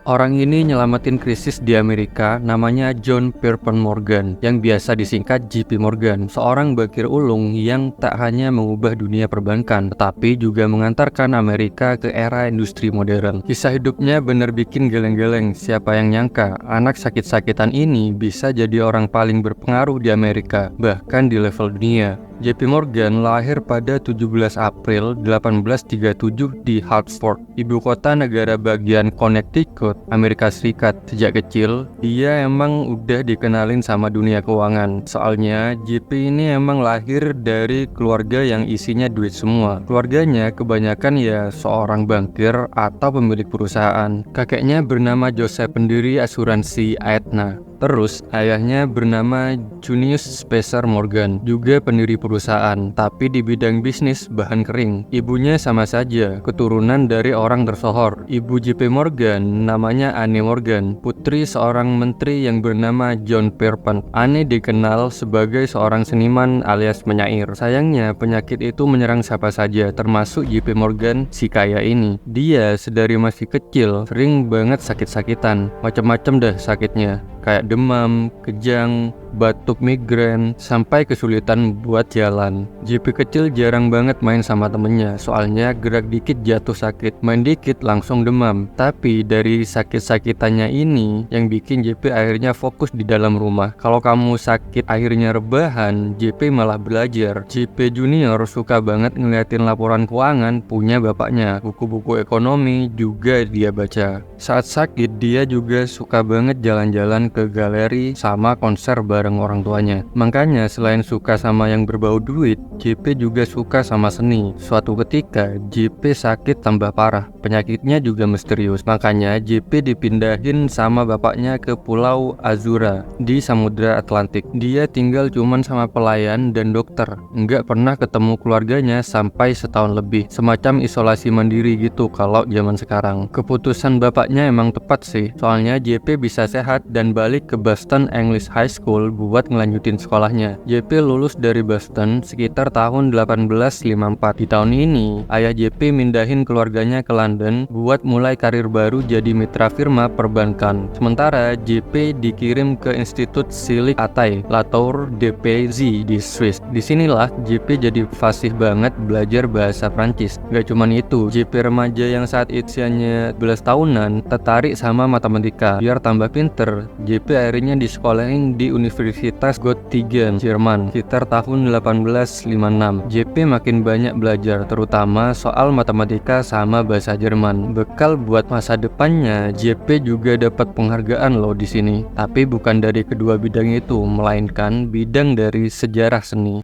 Orang ini nyelamatin krisis di Amerika, namanya John Pierpont Morgan, yang biasa disingkat JP Morgan, seorang bakir ulung yang tak hanya mengubah dunia perbankan, tetapi juga mengantarkan Amerika ke era industri modern. Kisah hidupnya bener bikin geleng-geleng, siapa yang nyangka anak sakit-sakitan ini bisa jadi orang paling berpengaruh di Amerika, bahkan di level dunia. JP Morgan lahir pada 17 April 1837 di Hartford, ibu kota negara bagian Connecticut, Amerika Serikat. Sejak kecil, dia emang udah dikenalin sama dunia keuangan. Soalnya, JP ini emang lahir dari keluarga yang isinya duit semua. Keluarganya kebanyakan ya seorang bankir atau pemilik perusahaan. Kakeknya bernama Joseph, pendiri asuransi Aetna. Terus, ayahnya bernama Junius Spencer Morgan, juga pendiri perusahaan, tapi di bidang bisnis bahan kering. Ibunya sama saja, keturunan dari orang tersohor. Ibu JP Morgan namanya Anne Morgan, putri seorang menteri yang bernama John Pierpont. Anne dikenal sebagai seorang seniman alias penyair. Sayangnya, penyakit itu menyerang siapa saja, termasuk JP Morgan si kaya ini. Dia sedari masih kecil, sering banget sakit-sakitan. Macam-macam dah sakitnya. Kayak demam, kejang, batuk, migrain, sampai kesulitan buat jalan. JP kecil jarang banget main sama temennya, soalnya gerak dikit jatuh sakit, main dikit langsung demam. Tapi dari sakit-sakitannya ini yang bikin JP akhirnya fokus di dalam rumah. Kalau kamu sakit akhirnya rebahan, JP malah belajar. JP Junior suka banget ngeliatin laporan keuangan punya bapaknya, buku-buku ekonomi juga dia baca. Saat sakit dia juga suka banget jalan-jalan ke galeri sama konser bareng orang tuanya. Makanya selain suka sama yang berbau duit, JP juga suka sama seni. Suatu ketika JP sakit tambah parah, penyakitnya juga misterius. Makanya JP dipindahin sama bapaknya ke Pulau Azura di Samudra Atlantik. Dia tinggal cuman sama pelayan dan dokter, nggak pernah ketemu keluarganya sampai setahun lebih. Semacam isolasi mandiri gitu kalau zaman sekarang. Keputusan bapaknya emang tepat sih, soalnya JP bisa sehat dan balik ke Boston English High School buat ngelanjutin sekolahnya. JP lulus dari Boston sekitar tahun 1854. Di tahun ini, ayah JP mindahin keluarganya ke London buat mulai karir baru jadi mitra firma perbankan. Sementara JP dikirim ke Institut Silik Atay, La Tour de Payzy di Swiss. Disinilah JP jadi fasih banget belajar bahasa Prancis. Gak cuman itu, JP remaja yang saat usianya 11 tahunan tertarik sama matematika. Biar tambah pinter, JP akhirnya disekolahin di Universitas Göttingen, Jerman sekitar tahun 1856. JP makin banyak belajar, terutama soal matematika sama bahasa Jerman. Bekal buat masa depannya, JP juga dapat penghargaan loh di sini. Tapi bukan dari kedua bidang itu, melainkan bidang dari sejarah seni.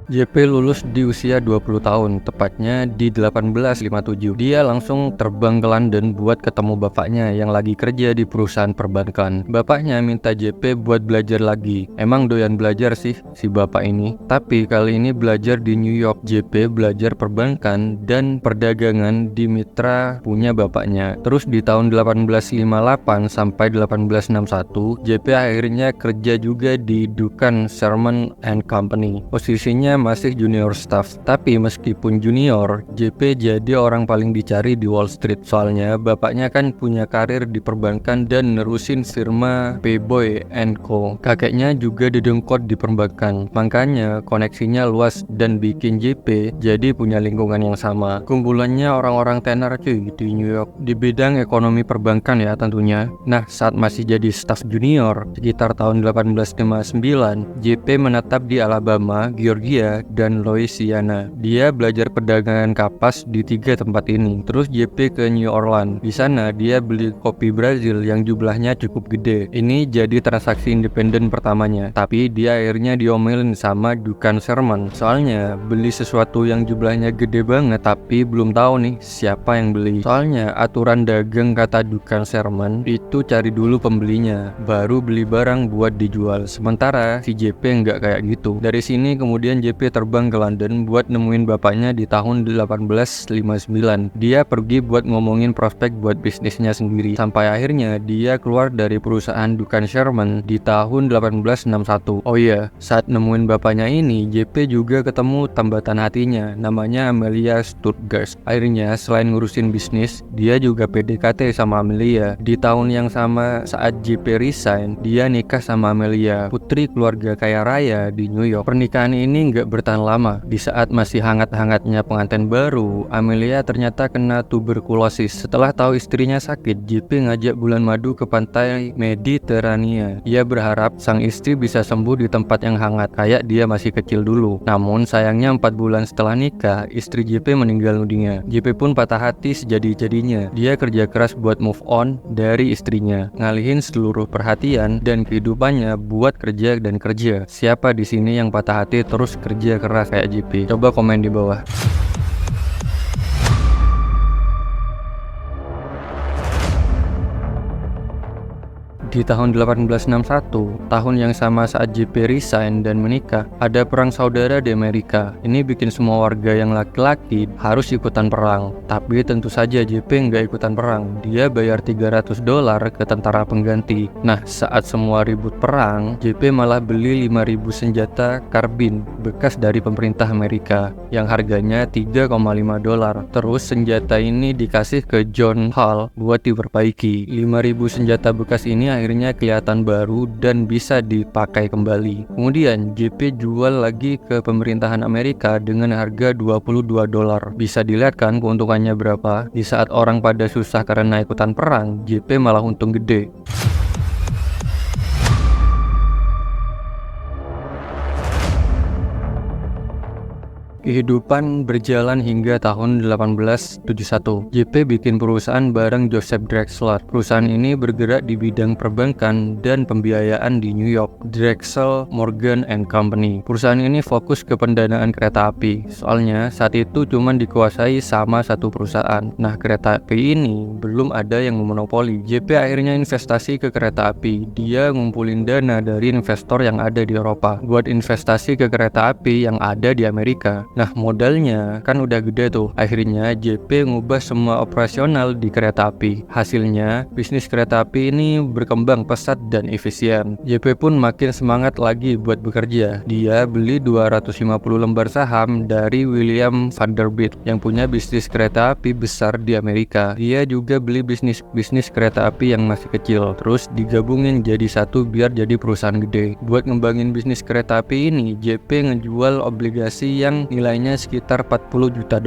JP lulus di usia 20 tahun, tepatnya di 1857. Dia langsung terbang ke London buat ketemu bapaknya yang lagi kerja di perusahaan perbankan. Bapaknya minta JP buat belajar lagi. Emang doyan belajar sih si bapak ini. Tapi kali ini belajar di New York. JP belajar perbankan dan perdagangan di mitra punya bapaknya. Terus di tahun 1858 sampai 1861, JP akhirnya kerja juga di Duncan Sherman and Company. Posisinya masih junior staff, tapi meskipun junior, JP jadi orang paling dicari di Wall Street. Soalnya bapaknya kan punya karir di perbankan dan nerusin firma Payboy & Co. Kakeknya juga didengkot di perbankan, makanya koneksinya luas dan bikin JP jadi punya lingkungan yang sama. Kumpulannya orang-orang tenar cuy di New York di bidang ekonomi perbankan ya tentunya. Nah, saat masih jadi staff junior sekitar tahun 1859, JP menetap di Alabama, Georgia, dan Louisiana. Dia belajar perdagangan kapas di 3 tempat ini. Terus JP ke New Orleans. Di sana dia beli kopi Brazil yang jumlahnya cukup gede. Ini jadi transaksi independen pertamanya. Tapi dia akhirnya diomelin sama Duncan Sherman. Soalnya beli sesuatu yang jumlahnya gede banget, tapi belum tahu nih siapa yang beli. Soalnya aturan dagang kata Duncan Sherman itu cari dulu pembelinya, baru beli barang buat dijual. Sementara si JP nggak kayak gitu. Dari sini kemudian JP JP terbang ke London buat nemuin bapaknya di tahun 1859. Dia pergi buat ngomongin prospek buat bisnisnya sendiri. Sampai akhirnya dia keluar dari perusahaan Duncan Sherman di tahun 1861. Oh iya, saat nemuin bapaknya ini, JP juga ketemu tambatan hatinya, namanya Amelia Stuttgart. Akhirnya selain ngurusin bisnis, dia juga PDKT sama Amelia. Di tahun yang sama saat JP resign, dia nikah sama Amelia, putri keluarga kaya raya di New York. Pernikahan ini nggak bertahan lama. Di saat masih hangat-hangatnya pengantin baru, Amelia ternyata kena tuberkulosis. Setelah tahu istrinya sakit, JP ngajak bulan madu ke pantai Mediterania. Ia berharap sang istri bisa sembuh di tempat yang hangat, kayak dia masih kecil dulu. Namun sayangnya 4 bulan setelah nikah, istri JP meninggal dunia. JP pun patah hati sejadi-jadinya. Dia kerja keras buat move on dari istrinya, ngalihin seluruh perhatian dan kehidupannya buat kerja dan kerja. Siapa di sini yang patah hati terus kerja keras kayak JP? Coba komen di bawah. Di tahun 1861, tahun yang sama saat JP resign dan menikah, ada perang saudara di Amerika. Ini bikin semua warga yang laki-laki harus ikutan perang. Tapi tentu saja JP nggak ikutan perang. Dia bayar $300 ke tentara pengganti. Nah, saat semua ribut perang, JP malah beli 5.000 senjata karbin bekas dari pemerintah Amerika yang harganya $3,5. Terus senjata ini dikasih ke John Hull buat diperbaiki. 5.000 senjata bekas ini akhirnya kelihatan baru dan bisa dipakai kembali. Kemudian JP jual lagi ke pemerintahan Amerika dengan harga $22. Bisa dilihat kan keuntungannya berapa? Di saat orang pada susah karena ikutan perang, JP malah untung gede. Kehidupan berjalan hingga tahun 1871. JP bikin perusahaan bareng Joseph Drexel. Perusahaan ini bergerak di bidang perbankan dan pembiayaan di New York, Drexel Morgan and Company. Perusahaan ini fokus ke pendanaan kereta api. Soalnya saat itu cuma dikuasai sama satu perusahaan. Nah, kereta api ini belum ada yang memonopoli. JP akhirnya investasi ke kereta api. Dia ngumpulin dana dari investor yang ada di Eropa buat investasi ke kereta api yang ada di Amerika. Nah, modalnya kan udah gede tuh. Akhirnya JP ngubah semua operasional di kereta api. Hasilnya, bisnis kereta api ini berkembang pesat dan efisien. JP pun makin semangat lagi buat bekerja. Dia beli 250 lembar saham dari William Vanderbilt yang punya bisnis kereta api besar di Amerika. Dia juga beli bisnis kereta api yang masih kecil, terus digabungin jadi satu biar jadi perusahaan gede. Buat ngembangin bisnis kereta api ini, JP ngejual obligasi yang nilainya sekitar $40 juta.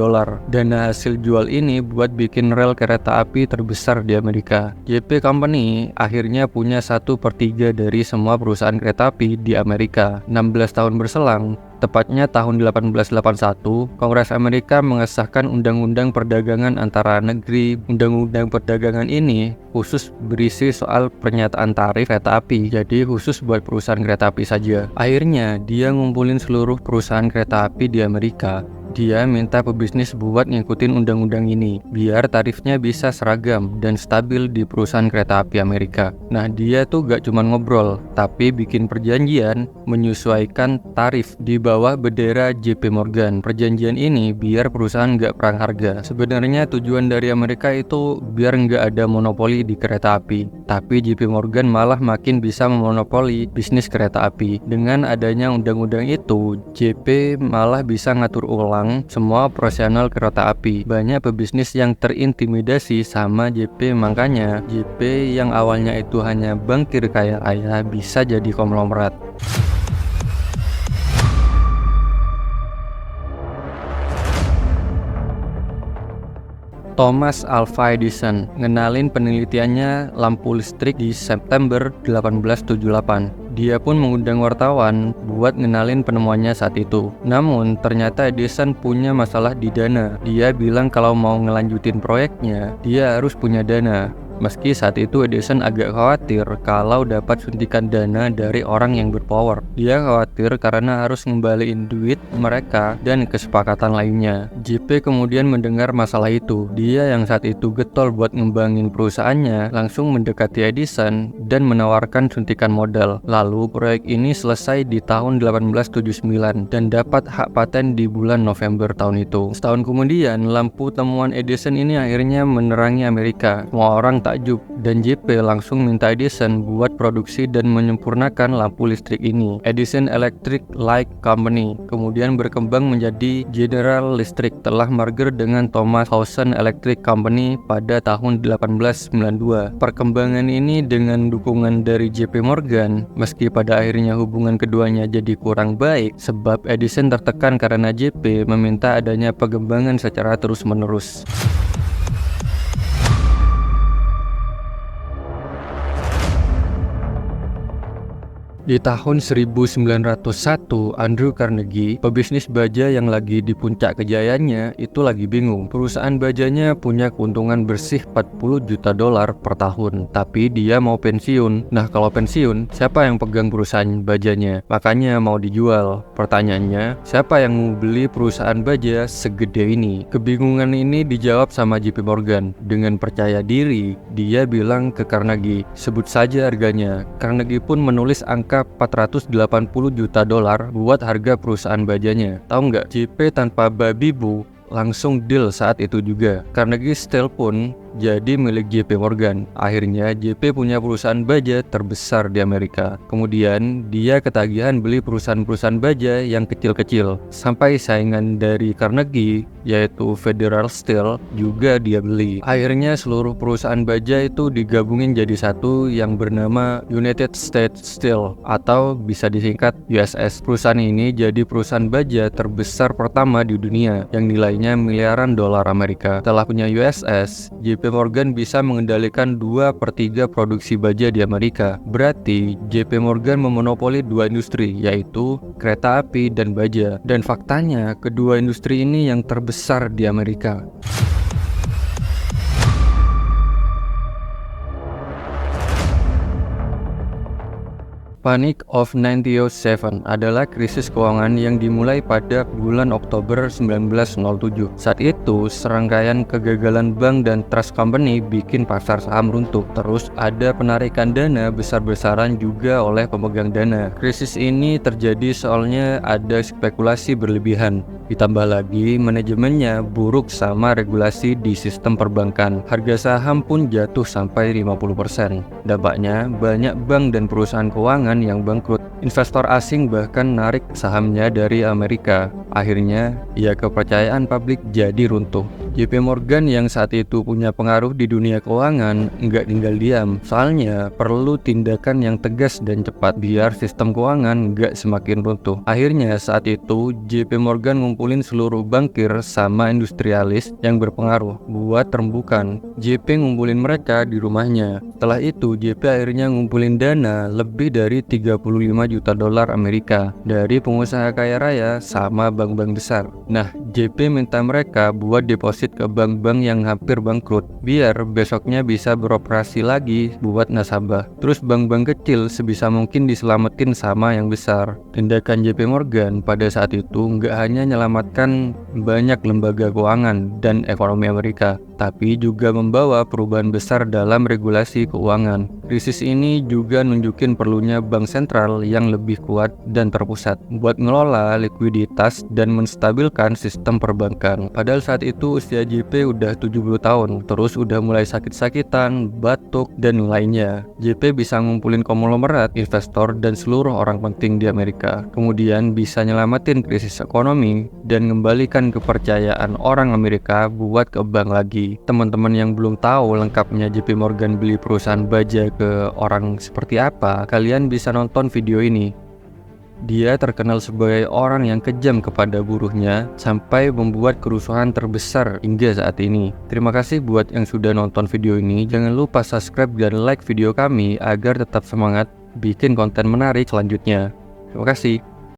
Dana hasil jual ini buat bikin rel kereta api terbesar di Amerika. JP Company akhirnya punya 1/3 dari semua perusahaan kereta api di Amerika. 16 tahun berselang, tepatnya tahun 1881, Kongres Amerika mengesahkan Undang-Undang Perdagangan Antara Negeri. Undang-undang perdagangan ini khusus berisi soal pernyataan tarif kereta api, jadi khusus buat perusahaan kereta api saja. Akhirnya, dia ngumpulin seluruh perusahaan kereta api di Amerika. Dia minta pebisnis buat ngikutin undang-undang ini, biar tarifnya bisa seragam dan stabil di perusahaan kereta api Amerika. Nah, dia tuh gak cuma ngobrol, tapi bikin perjanjian menyesuaikan tarif di bawah bendera JP Morgan. Perjanjian ini biar perusahaan gak perang harga. Sebenarnya tujuan dari Amerika itu biar gak ada monopoli di kereta api, tapi JP Morgan malah makin bisa memonopoli bisnis kereta api. Dengan adanya undang-undang itu, JP malah bisa ngatur ulang semua operasional kereta api. Banyak pebisnis yang terintimidasi sama JP, makanya JP yang awalnya itu hanya bankir kaya raya bisa jadi konglomerat. Thomas Alva Edison ngenalin penelitiannya lampu listrik di September 1878. Dia pun mengundang wartawan buat ngenalin penemuannya saat itu. Namun ternyata Edison punya masalah di dana. Dia bilang kalau mau ngelanjutin proyeknya, dia harus punya dana. Meski saat itu Edison agak khawatir kalau dapat suntikan dana dari orang yang berpower. Dia khawatir karena harus ngembaliin duit mereka dan kesepakatan lainnya. JP kemudian mendengar masalah itu. Dia yang saat itu getol buat ngembangin perusahaannya langsung mendekati Edison dan menawarkan suntikan modal. Lalu proyek ini selesai di tahun 1879 dan dapat hak paten di bulan November tahun itu. Setahun kemudian, lampu temuan Edison ini akhirnya menerangi Amerika. Semua orang takjub dan JP langsung minta Edison buat produksi dan menyempurnakan lampu listrik ini. Edison Electric Light Company kemudian berkembang menjadi General Electric telah merger dengan Thomas Howson Electric Company pada tahun 1892. Perkembangan ini dengan dukungan dari JP Morgan, meski pada akhirnya hubungan keduanya jadi kurang baik sebab Edison tertekan karena JP meminta adanya pengembangan secara terus-menerus. Di tahun 1901, Andrew Carnegie, pebisnis baja yang lagi di puncak kejayaannya, itu lagi bingung. Perusahaan bajanya punya keuntungan bersih $40 juta per tahun, tapi dia mau pensiun. Nah, kalau pensiun, siapa yang pegang perusahaan bajanya? Makanya mau dijual. Pertanyaannya, siapa yang mau beli perusahaan baja segede ini? Kebingungan ini dijawab sama JP Morgan. Dengan percaya diri, dia bilang ke Carnegie, sebut saja harganya. Carnegie pun menulis angka $480 juta buat harga perusahaan bajanya. Tahu nggak? JP tanpa babi bu langsung deal saat itu juga. Carnegie Steel pun jadi milik JP Morgan. Akhirnya JP punya perusahaan baja terbesar di Amerika. Kemudian dia ketagihan beli perusahaan-perusahaan baja yang kecil-kecil. Sampai saingan dari Carnegie yaitu Federal Steel juga dia beli. Akhirnya seluruh perusahaan baja itu digabungin jadi satu yang bernama United States Steel atau bisa disingkat USS. Perusahaan ini jadi perusahaan baja terbesar pertama di dunia yang nilainya miliaran dolar Amerika. Setelah punya USS, JP Morgan bisa mengendalikan 2/3 produksi baja di Amerika. Berarti JP Morgan memonopoli dua industri, yaitu kereta api dan baja. Dan faktanya, kedua industri ini yang terbesar di Amerika. Panic of 1907 adalah krisis keuangan yang dimulai pada bulan Oktober 1907. Saat itu, serangkaian kegagalan bank dan trust company bikin pasar saham runtuh. Terus ada penarikan dana besar-besaran juga oleh pemegang dana. Krisis ini terjadi soalnya ada spekulasi berlebihan. Ditambah lagi manajemennya buruk sama regulasi di sistem perbankan. Harga saham pun jatuh sampai 50%. Dampaknya banyak bank dan perusahaan keuangan yang bangkrut. Investor asing bahkan narik sahamnya dari Amerika. Akhirnya, ya kepercayaan publik jadi runtuh. JP Morgan yang saat itu punya pengaruh di dunia keuangan nggak tinggal diam. Soalnya perlu tindakan yang tegas dan cepat biar sistem keuangan nggak semakin runtuh. Akhirnya saat itu JP Morgan ngumpulin seluruh bankir sama industrialis yang berpengaruh buat rembukan. JP ngumpulin mereka di rumahnya. Setelah itu JP akhirnya ngumpulin dana lebih dari $35 juta Amerika dari pengusaha kaya raya sama bank-bank besar. Nah, JP minta mereka buat deposit ke bank-bank yang hampir bangkrut biar besoknya bisa beroperasi lagi buat nasabah. Terus bank-bank kecil sebisa mungkin diselamatin sama yang besar. Tindakan JP Morgan pada saat itu nggak hanya menyelamatkan banyak lembaga keuangan dan ekonomi Amerika, tapi juga membawa perubahan besar dalam regulasi keuangan. Krisis ini juga nunjukin perlunya bank sentral yang lebih kuat dan terpusat buat ngelola likuiditas dan menstabilkan sistem perbankan. Padahal saat itu usia JP udah 70 tahun, terus udah mulai sakit-sakitan, batuk, dan lainnya. JP bisa ngumpulin konglomerat, investor, dan seluruh orang penting di Amerika. Kemudian bisa nyelamatin krisis ekonomi dan ngembalikan kepercayaan orang Amerika buat ke bank lagi. Teman-teman yang belum tahu lengkapnya JP Morgan beli perusahaan baja ke orang seperti apa, kalian bisa nonton video ini. Dia terkenal sebagai orang yang kejam kepada buruhnya sampai membuat kerusuhan terbesar hingga saat ini. Terima kasih buat yang sudah nonton video ini. Jangan lupa subscribe dan like video kami agar tetap semangat bikin konten menarik selanjutnya. Terima kasih.